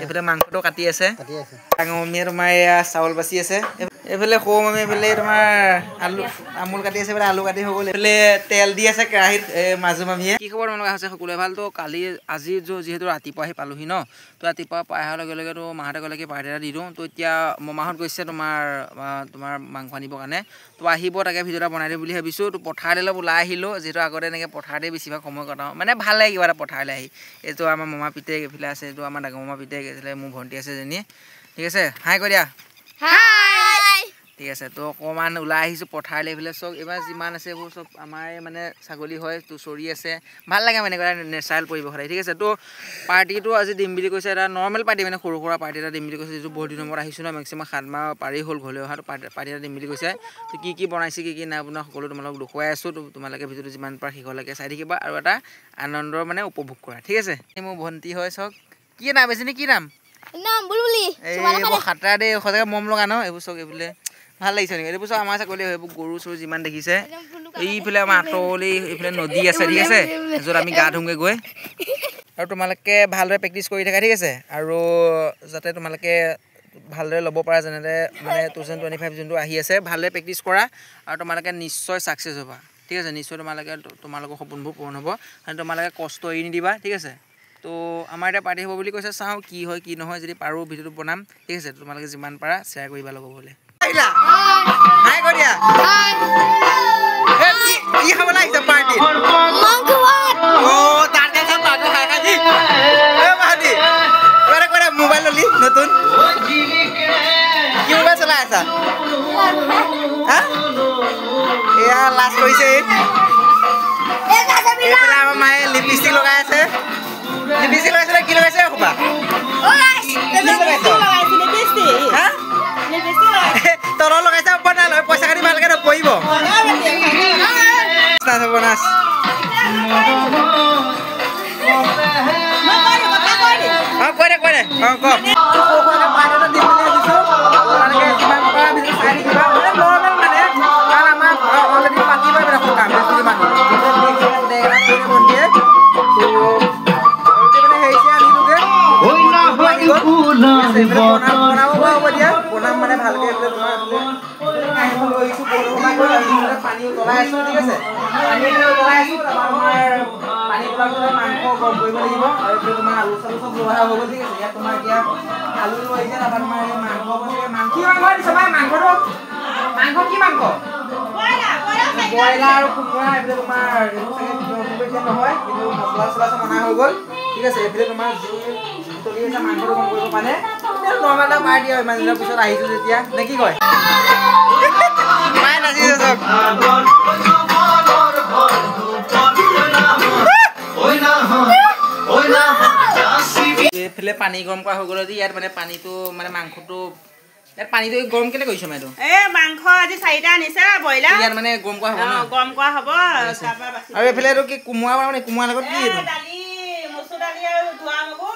এইফালে মাংসটো কাটি আছে ডাঙৰ মম্মীয়ে তোমাৰ এয়া চাউল বাচি আছে এইফালে সৰু মম্মী এইফালে তোমাৰ আলু আমুল কাটি আছে আলু কাটি হৈ গ'ল এইফালে তেল দি আছে কেৰাহীত মাজু মামীয়ে কি খবৰ তোমালোকে আছে সকলোৱে ভালতো কালি আজি যিহেতু ৰাতিপুৱা আহি পালোহি ন তো ৰাতিপুৱা পাই অহাৰ লগে লগে তো মাহঁতে ক'লে কি পাৰ্টি এটা দি দিওঁ তো এতিয়া মামাহঁত গৈছে তোমাৰ মাংস আনিবৰ কাৰণে তো আহিব তাকে ভিডিঅ' এটা বনাই দিম বুলি ভাবিছোঁ তো পথাৰলৈ অলপ ওলাই আহিলোঁ যিহেতু আগতে এনেকৈ পথাৰতে বেছিভাগ সময় কটাওঁ মানে ভাল লাগে কিবা এটা পথাৰলৈ আহি এইটো আমাৰ মামা পিতেক এইফালে আছে এইটো আমাৰ ডাঙৰ মামা পিতেক এইফালে মোৰ ভণ্টি আছে যেনি ঠিক আছে হাই কৈ দিয়া ঠিক আছে তো অকণমান ওলাই আহিছোঁ পথাৰলৈ এইফালে চব এইবাৰ যিমান আছে এইবোৰ চব আমাৰ মানে ছাগলী হয় তো চৰি আছে ভাল লাগে মানে এনেকুৱা নেচাৰেল পৰিৱেশ হয় ঠিক আছে তো পাৰ্টিটো আজি দিম বুলি কৈছে এটা নৰ্মেল পাৰ্টি মানে সৰু সুৰা পাৰ্টি এটা দিম বুলি কৈছে যিটো বহুত দিনৰ মূৰত আহিছোঁ ন মেক্সিমাম 7 মাহ পাৰি হ'ল ঘৰলৈ অহাটো পাৰ্টি এটা দিম বুলি কৈছে তো কি বনাইছে কি নাই বনোৱা সকলো তোমালোকক দেখুৱাই আছোঁ তো তোমালোকে ভিডিঅ'টো যিমান পাৰা শেষলৈকে চাই থাকিবা আৰু এটা আনন্দৰ মানে উপভোগ কৰা ঠিক আছে মোৰ ভণ্টি হয় চক কি নাম বেছিনে কি নাম এইবোৰ খাতৰা দেই সঁচাকৈ মৰম লগা ন এইবোৰ চক এইবোলে ভাল লাগিছে নেকি এইবোৰ চব আমাৰ ছাগলী এইবোৰ গৰু চৰু যিমান দেখিছে এইফালে আমাৰ আঁতৰলৈ এইফালে নদী আছে ঠিক আছে য'ত আমি গা ধুওঁগৈ গৈ আৰু তোমালোকে ভালদৰে প্ৰেক্টিচ কৰি থাকা ঠিক আছে আৰু যাতে তোমালোকে ভালদৰে ল'ব পৰা যেনেদৰে মানে 2025 যোনটো আহি আছে ভালদৰে প্ৰেক্টিচ কৰা আৰু তোমালোকে নিশ্চয় ছাকচেছ হ'বা ঠিক আছে নিশ্চয় তোমালোকৰ সপোনবোৰ পূৰণ হ'ব আৰু তোমালোকে কষ্ট এৰি নিদিবা ঠিক আছে তো আমাৰ এতিয়া পাৰ্টি হ'ব বুলি কৈছে চাওঁ কি হয় কি নহয় যদি পাৰোঁ ভিডিঅ'টো বনাম ঠিক আছে তোমালোকে যিমান পাৰা শ্বেয়াৰ কৰিবা ল'ব বোলে হাই কৈ দিয়া কি খাবলৈ আহিছে পাৰ্টিত মোবাইল ললি নতুন কি মোবাইল চলাই আছা এয়া লাজ কৰিছে আমাৰ মায়ে লিপষ্টিক লগাই আছে লিপষ্টিক লগাইছে কি লগাইছে খোপা তলৰ লগাইছে ওপৰত নাই পইচা কাটি ভালকে নপৰিব বনাছ কৈ দে কওক বনাম মানে ভালকে পানী উতলাই আছো ঠিক আছে পানী উতলাই আছো পানী উতলাই মাংস গৰম কৰিব লাগিব আৰু তোমাৰ আলু চালু চব লোৱা হৈ গ'ল ঠিক আছে ইয়াত তোমাৰ এতিয়া আলু লৈ যায় তাৰপৰা তোমাৰ মাংস কি মাংস দিছে ভাই মাংসটো মাংস কি মাংস ব্ৰইলাৰ আৰু কোমোৰা এইফালে তোমাৰ এইবোৰ চাগে এতিয়া নহয় কিন্তু মছলা চছলা চব অনা হৈ গ'ল ঠিক আছে এইফালে তোমাৰ চলি আছে মাংসটো গৰম কৰিব মানে নৰ্মেল এটা পাৰ্টি আৰু ইমান দিনৰ পিছত আহিছোঁ যেতিয়া নে কি কয় মায়ে নাচিছে চব এইফালে পানী গৰম কৰা হৈ গ'ল যে ইয়াত মানে পানীটো মানে মাংসটো ইয়াত পানীটো গৰম কেলে কৰিছ মাইটো মাংস আজি 4টা আনিছে ব্ৰইলাৰ ইয়াত মানে গৰম কৰা হ'ব ন গৰম কৰা হ'ব আৰু এইফালে এইটো কি কোমোৰা মানে কোমোৰাৰ লগত কি এইটো দালি মচুৰ দালি আৰু ধোৱা মগু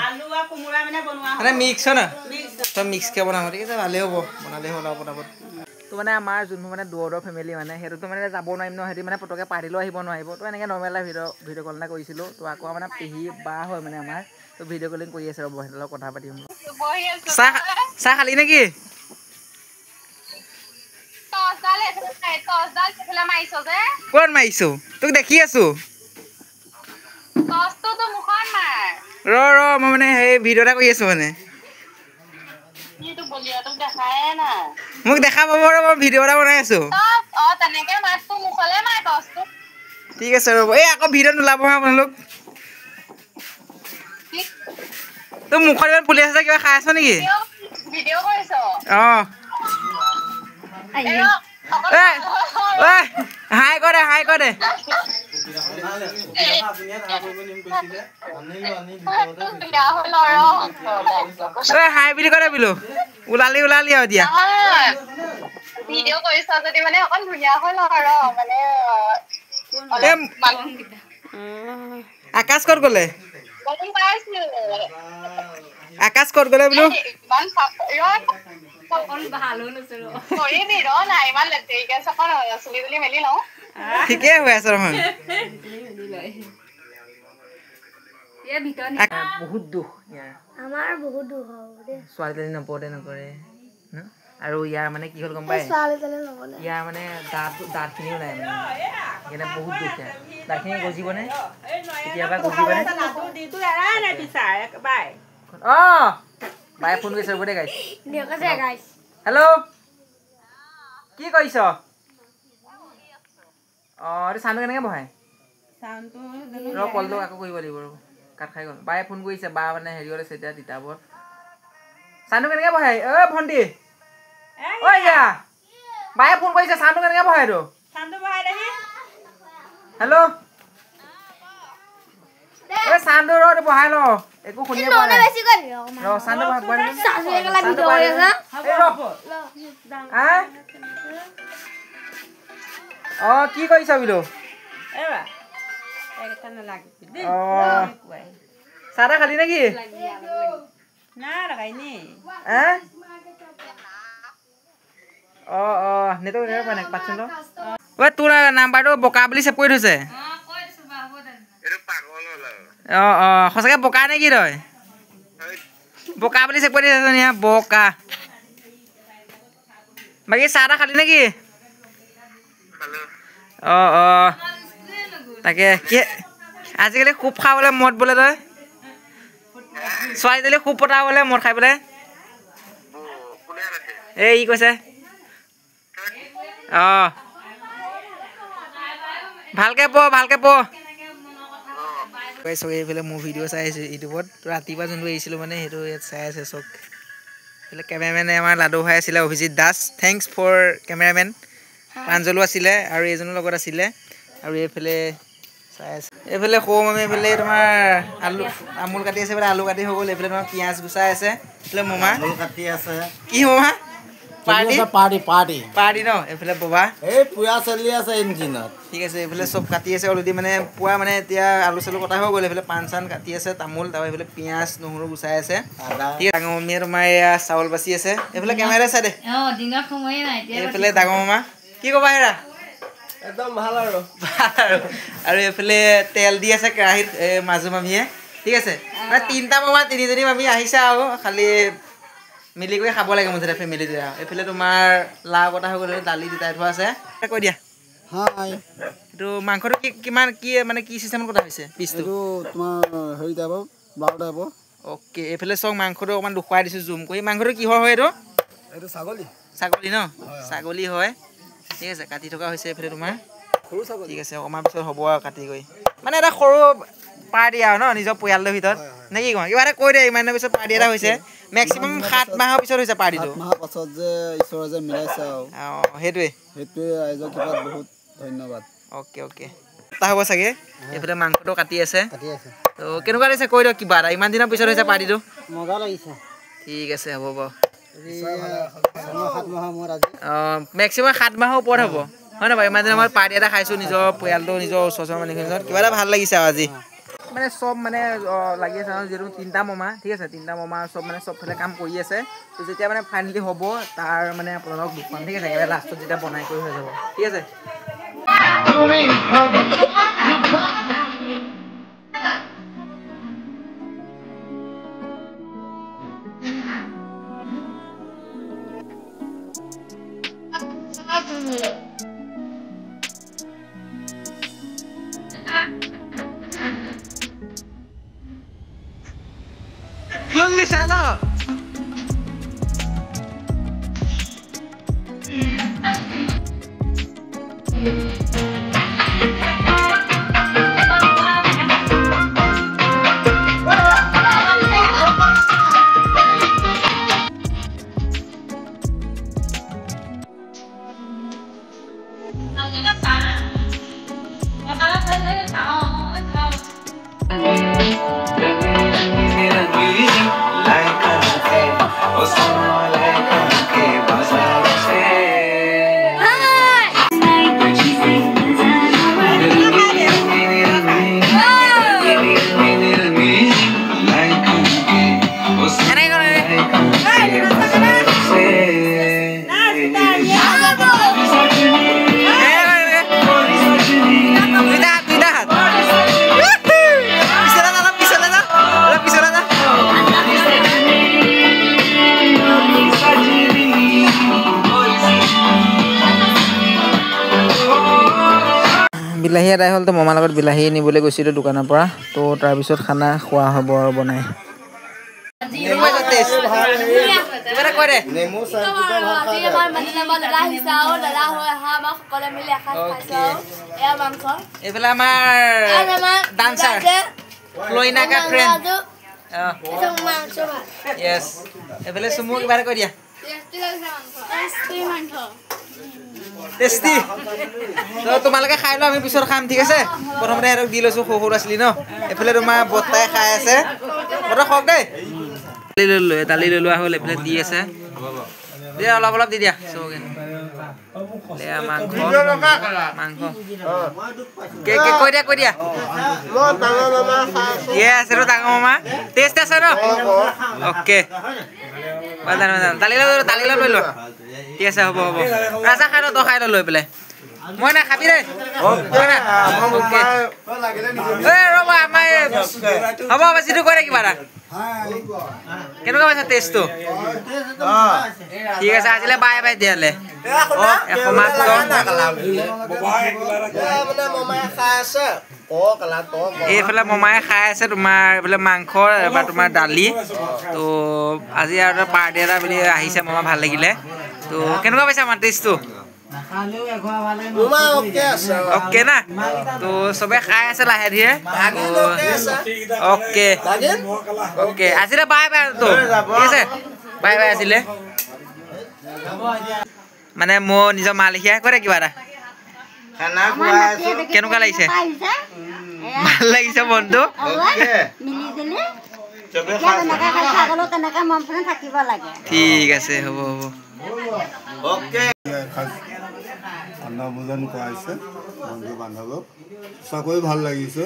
আলু আৰু কোমোৰা মানে বনোৱা মানে মিক্স হয় না চব মিক্সকৈ বনাব ঠিক আছে ভালেই হ'ব বনালেই হ'ল আৰু পটাপট তো মানে আমাৰ যোনবোৰ মানে দূৰৰ ফেমিলি মানে সেইটোতো মানে যাব নোৱাৰিম ন সিহঁতি মানে পটককৈ পাৰ্টিলৈ আহিব নোৱাৰিব তো এনেকৈ নৰ্মেল ভিডিঅ' কল এটা কৰিছিলোঁ তো আকৌ মানে পেহী বা হয় মানে আমাৰ তো ভিডিঅ' কলিং কৰি আছে ৰ'ব সিহঁতৰ লগত কথা পাতিম চাহ খালি নেকি ক'ত মাৰিছোঁ তোক দেখি আছোঁ ৰ মই মানে সেই ভিডিঅ' এটা কৰি আছোঁ মানে মোক দেখা পাব ৰ মই ভিডিঅ' এটা বনাই আছোঁ ঠিক আছে ৰ'ব এই আকৌ ভিডিঅ'ত নোলাব হা আপোনালোক তোৰ মুখত ইমান পুলি আছে কিবা খাই আছ নেকি অঁ হাই কৰ দে হাই বুলি কৈ দে বোলো ওলালি আৰু এতিয়া ভিডিঅ' কৰিছ যদি মানে অকণ ধুনীয়া হ'ল আৰু মানে আকাশ ক'ত গ'লে আকাশ ক'ত গ'লে বোলো ইমান লেতেৰিকে চুলি তুলি মেলি লওঁ ঠিকে হৈ আছে নহয় বহুত দুখ ইয়াৰ আমাৰ বহুত দুখ হ'ব ছোৱালীজনী নপঢ়ে নকৰে আৰু ইয়াৰ মানে কি হ'ল গম পায় ইয়াৰ মানে দাঁতখিনিও নাই মানে সেইকাৰণে বহুত দুখ ইয়াৰ দাঁতখিনি গজিবনে কেতিয়াবা গজিবনে অঁ বায়ে ফোন কৰিছে ৰ'ব দে গাইছ হেল্ল' কি কৰিছ অঁ এইটো চাউণ্ডটো কেনেকৈ বহাই ৰ কলটো আকৌ কৰিব লাগিব ৰ'ব কাট খাই গ'ল বায়ে ফোন কৰিছে বা মানে হেৰি ওলাইছে এতিয়া তিতাবৰত চাউণ্ডটো কেনেকৈ বহাই অ' ভণ্টি ঐ ইয়া বায়ে ফোন কৰিছে চাউণ্ডটো কেনেকৈ বহাই এইটো হেল্ল' এই চাউণ্ডটো ৰ বহাই ল একো শুনিয়ে পোৱা নাই ৰ চাউণ্ডটো বহাই অঁ কি কৰিছ বোলো চাহ তাহ খালি নেকি অঁ নেটৱৰ্ক পোৱা নাই পাতচোন ঐ তোৰ নাম্বাৰটো বোকা বুলি ছেভ কৰি থৈছে অঁ সঁচাকৈ বোকা নে কি তই বোকা বুলি ছেভ কৰি থৈছে নি বোকা বাকী চাহ তাহ খালি নেকি অঁ তাকে কি আজিকালি খুব খাবলৈ মদ বোলে তই ছোৱালীজনী খুব পতা বোলে মদ খাই পেলাই এই ই কৈছে অঁ ভালকৈ পঢ় এইফালে মোৰ ভিডিঅ' চাই আছোঁ ইউটিউবত ৰাতিপুৱা যোনটো আহিছিলোঁ মানে সেইটো ইয়াত চাই আছে চব এইফালে কেমেৰামেনে আমাৰ লাডু ভাই আছিলে Abhijit Das thanks for cameraman প্ৰাঞ্জলো আছিলে আৰু এইজনৰ লগত আছিলে আৰু এইফালে চাই আছে এইফালে সৌ মামী এইফালে তোমাৰ আমুল কাটি আছে এইফালে আলু কাটি হৈ গ'ল এইফালে তোমাৰ পিঁয়াজ গুচাই আছে এইফালে মোমা কাটি আছে কি মোমা পাৰ্টি ন এইফালে ববা এই পুৰা চলি আছে ইঞ্জিনত ঠিক আছে এইফালে চব কাটি আছে অলৰেডি মানে পুৰা মানে এতিয়া আলু চালু কটা হৈ গ'ল এইফালে পাণ চান কাটি আছে তামোল তাৰপৰা এইফালে পিঁয়াজ নহৰু গুচাই আছে ঠিক আছে ডাঙৰ মামীয়ে তোমাৰ এয়া চাউল বাচি আছে এইফালে কেমেৰা চাই দে এইফালে ডাঙৰ মামা কি ক'বা হেৰা একদম ভাল আৰু এইফালে তেল দি আছে কেৰাহীত মাজু মামীয়ে ঠিক আছে মানে তিনিটা মামা তিনিজনী মামী আহিছে আৰু খালি মিলি কৰি খাব লাগে মুঠতে ফেমিলিটোৱে আৰু এইফালে তোমাৰ লাও কটা হৈ গ'ল দালি দুটাই থোৱা আছে কৈ দিয়া এইটো মাংসটো কিমান কি মানে কি চিষ্টেমত কটা হৈছে পিচটো তোমাৰ হেৰি টাইপৰ 12 টাইপৰ অ'কে এইফালে চাওক মাংসটো অকণমান দেখুৱাই দিছোঁ জুম কৰি মাংসটো কিহৰ হয় এইটো ছাগলী ন ছাগলী হয় ঠিক আছে কাটি থকা হৈছে এইফালে তোমাৰ ঠিক আছে অকণমান পিছত হ'ব আৰু কাটি গৈ মানে এটা সৰু পাৰ্টি আৰু ন নিজৰ পৰিয়ালটোৰ ভিতৰত নে কি কওঁ কিবা এটা কৈ দে ইমান দিনৰ পিছত পাৰ্টি এটা হৈছে মেক্সিমাম 7 মাহৰ পিছত হৈছে পাৰ্টিটো 7 মাহৰ পাছত যে ঈশ্বৰে যে মিলাইছে আৰু সেইটোৱে ৰাইজৰ কিবা বহুত ধন্যবাদ অ'কে তা হ'ব চাগে এইফালে মাংসটো কাটি আছে তো কেনেকুৱা লাগিছে কৈ দিয়ক কিবা এটা ইমান দিনৰ পিছত হৈছে পাৰ্টিটো মজা লাগিছে ঠিক আছে হ'ব বাৰু মেক্সিমাম 7 মাহৰ ওপৰত হ'ব হয় নহয় ইমান দিনৰ মই পাৰ্টি এটা খাইছোঁ নিজৰ পৰিয়ালটো নিজৰ ওচৰৰ মানুহখিনিৰ কিবা এটা ভাল লাগিছে আৰু আজি মানে চব মানে লাগি আছে আৰু যিহেতু 3টা মামা ঠিক আছে 3টা মামা চব মানে চবফালে কাম কৰি আছে তো যেতিয়া মানে ফাইনেলি হ'ব তাৰ মানে আপোনালোকক দুখন ঠিক আছে একেবাৰে লাষ্টত যেতিয়া বনাই কৰি হৈ যাব ঠিক আছে Sana. বিলাহী আদায় হ'ল তো মামাৰ লগত বিলাহী নিবলৈ গৈছিলোঁ দোকানৰ পৰা তো তাৰপিছত খানা খোৱা হ'ব আৰু বনাই এইফালে আমাৰ ডান্সাৰ ফ্লইনাকা ফ্ৰেণ্ড yes এইফালে সুমু কিবা এটা কৈ দিয়া টেষ্টি তো তোমালোকে খাই লও আমি পিছত খাম ঠিক আছে প্ৰথমতে হেৰক দি লৈছো সৰু আছিলি ন এইফালে তোমাৰ বত্তাই খাই আছে বড় খক দেই দালি লৈ লোৱা হ'ল এইফালে দি আছে দিয়া অলপ অলপ দি দিয়া চবকে লেয়া মাংস কে কৈ দিয়া yes এটো ডাঙৰ মামা টেষ্ট আছে ন ওকে দালি লৈ লোৱা ঠিক আছে হ'ব ৰাজা খাই তো খাই লৈ পেলাই মই না খাবি দেই ৰবা আমাৰ হ'ব যিটো কৰে কিবা এটা কেনেকুৱা পাইছা টেষ্টটো ঠিক আছে আজিলে বাই বাই দিয়ালে এইফালে মমায়ে খাই আছে তোমাৰ এইফালে মাংস বা তোমাৰ দালি তো আজি আৰু পাৰ্টি এটা বুলি আহিছে মমা ভাল লাগিলে তো কেনেকুৱা পাইছা আমাৰ টেষ্টটো ওকে না তো সবে খাই আছে লাহে ধীৰে ওকে ওকে আজিলে বাই বাই তো ঠিক আছে বাই বাই আজিলে মানে মোৰ নিজৰ মালিকিয়া কৰে কিবা এটা কেনেকুৱা লাগিছে ভাল লাগিছে মনটো ঠিক আছে হ'ব ঠাণ্ডা ভোজন খুৱাইছে বন্ধু বান্ধৱক সঁচাকৈ ভাল লাগিছে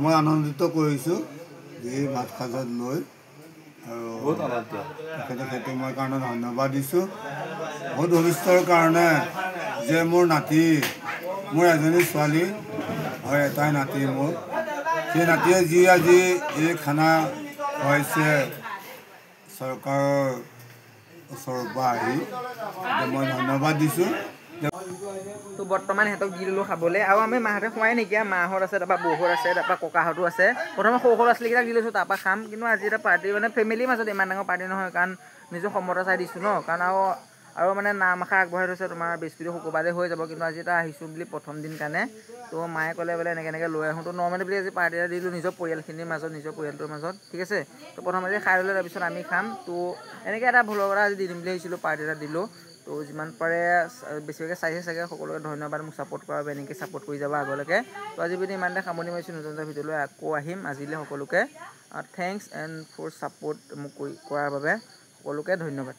মই আনন্দিত কৰিছোঁ এই ভাত সাজত লৈ আৰু তেখেতক মই কাৰণে ধন্যবাদ দিছোঁ বহুত ভৱিষ্যতৰ কাৰণে যে মোৰ নাতি মোৰ এজনী ছোৱালী হয় এটাই নাতি মোৰ সেই নাতিয়ে যি আজি এই খানা খুৱাইছে চৰকাৰৰ ওচৰৰ পৰা আহি মই ধন্যবাদ দিছোঁ তো বৰ্তমান সিহঁতক দি দিলোঁ খাবলৈ আৰু আমি মাহঁতে খোৱাই নাইকিয়া মাহঁত আছে তাৰপৰা বৌহঁত আছে তাৰপৰা ককাহঁতো আছে প্ৰথমে সৰু সৰু আছিলকেইটাক দি লৈছোঁ তাৰপৰা খাম কিন্তু আজি এটা পাৰ্টি মানে ফেমিলিৰ মাজত ইমান ডাঙৰ পাৰ্টি নহয় কাৰণ নিজৰ সমতা চাই দিছোঁ ন কাৰণ আৰু মানে নাম আশা আগবঢ়াই থৈছে তোমাৰ বৃহস্পতি শুক্ৰবাৰে হৈ যাব কিন্তু আজি এটা আহিছোঁ বুলি প্ৰথম দিন কাৰণে তো মায়ে ক'লে বোলে এনেকৈ লৈ আহোঁ তো নৰ্মেলি বুলি আজি পাৰ্টি এটা দিলোঁ নিজৰ পৰিয়ালখিনিৰ মাজত নিজৰ পৰিয়ালটোৰ মাজত ঠিক আছে তো প্ৰথমতে খাই ল'লে তাৰপিছত আমি খাম তো এনেকৈ এটা ভুলৰ পৰা আজি দি দিম বুলি ভাবিছিলোঁ পাৰ্টি এটা দিলোঁ তো যিমান পাৰে বেছিভাগে চাইছে চাগে সকলোকে ধন্যবাদ মোক ছাপোৰ্ট কৰাৰ বাবে এনেকৈ ছাপোৰ্ট কৰি যাব আগলৈকে তো আজি যদি ইমানতে সামৰণি মাৰিছোঁ নতুন এটা ভিডিঅ'লৈ আকৌ আহিম আজিলৈ সকলোকে থেংকছ এণ্ড ফৰ ছাপোৰ্ট মোক কৰাৰ বাবে সকলোকে ধন্যবাদ